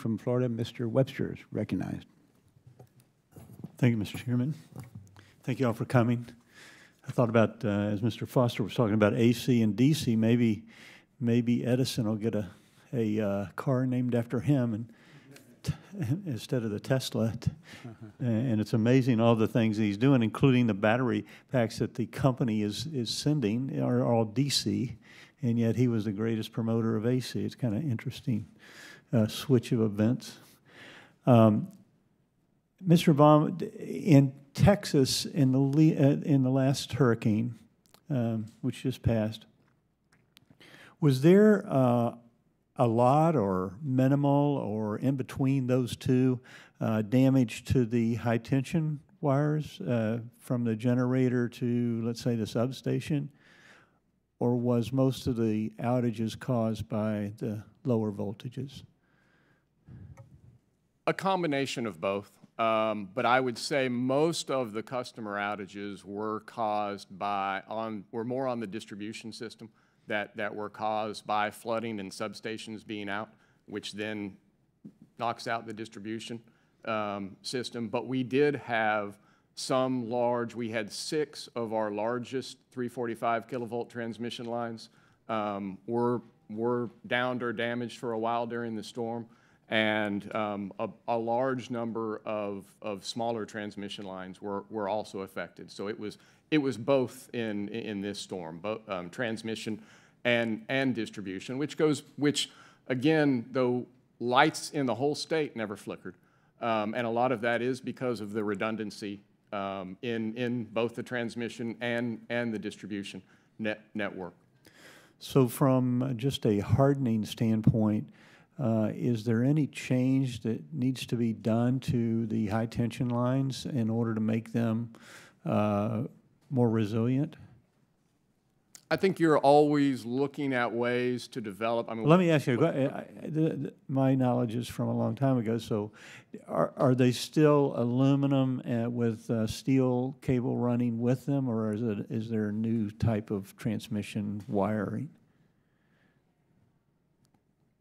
from Florida, Mr. Webster is recognized. Thank you, Mr. Chairman. Thank you all for coming. I thought about, as Mr. Foster was talking about AC and DC, maybe Edison will get a car named after him and instead of the Tesla. And it's amazing all the things he's doing, including the battery packs that the company is sending are all DC, and yet he was the greatest promoter of AC. It's kind of interesting switch of events. Mr. Baum, in Texas, in the last hurricane, which just passed, was there a lot or minimal or in between those two damage to the high tension wires from the generator to, let's say, the substation? Or was most of the outages caused by the lower voltages? A combination of both. But I would say most of the customer outages were caused by, were more on the distribution system that were caused by flooding and substations being out, which then knocks out the distribution system. But we did have some large, we had 6 of our largest 345 kilovolt transmission lines were downed or damaged for a while during the storm. And a large number of smaller transmission lines were also affected. So it was both in this storm, both transmission and distribution, which again, though lights in the whole state never flickered, and a lot of that is because of the redundancy in both the transmission and the distribution network. So from just a hardening standpoint, is there any change that needs to be done to the high tension lines in order to make them more resilient? I think you're always looking at ways to develop. I mean, let me ask you, my knowledge is from a long time ago, so are they still aluminum with steel cable running with them, or is there a new type of transmission wiring?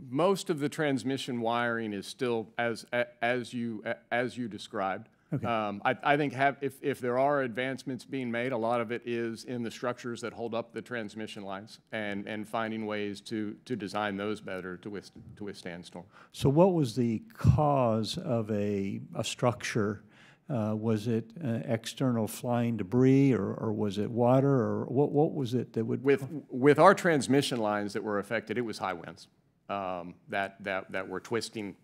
Most of the transmission wiring is still as you described. Okay. I think if there are advancements being made, a lot of it is in the structures that hold up the transmission lines and finding ways to design those better to withstand storm. So what was the cause of a structure? Was it external flying debris, or was it water, or what was it that would? With our transmission lines that were affected, it was high winds. That were twisting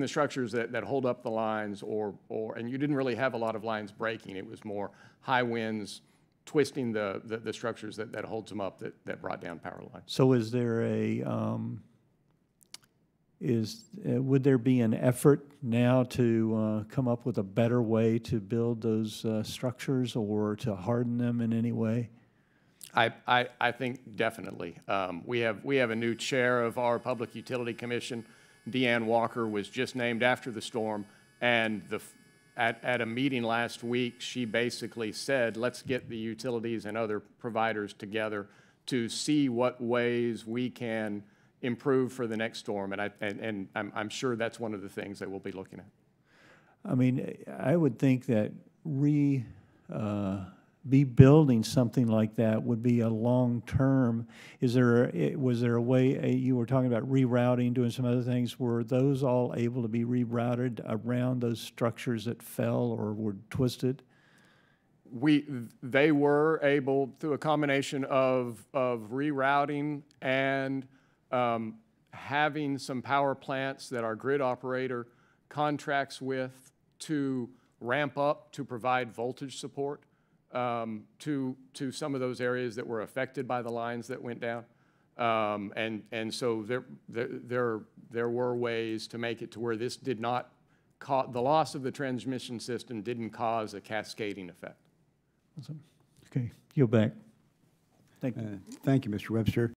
the structures that hold up the lines, and you didn't really have a lot of lines breaking. It was more high winds twisting the structures that holds them up that brought down power lines. So is there would there be an effort now to come up with a better way to build those structures or to harden them in any way? I think definitely. We have a new chair of our Public Utility Commission. Deanne Walker was just named after the storm, and at a meeting last week, she basically said, let's get the utilities and other providers together to see what ways we can improve for the next storm, and I'm sure that's one of the things that we'll be looking at. I mean, I would think that rebuilding something like that would be a long-term. Was there a way, you were talking about rerouting, doing some other things, were those all able to be rerouted around those structures that fell or were twisted? They were able, through a combination of rerouting and having some power plants that our grid operator contracts with to ramp up to provide voltage support to some of those areas that were affected by the lines that went down, and so there were ways to make it to where this did not the loss of the transmission system didn't cause a cascading effect. Awesome. Okay, yield back. Thank you. Thank you, Mr. Webster.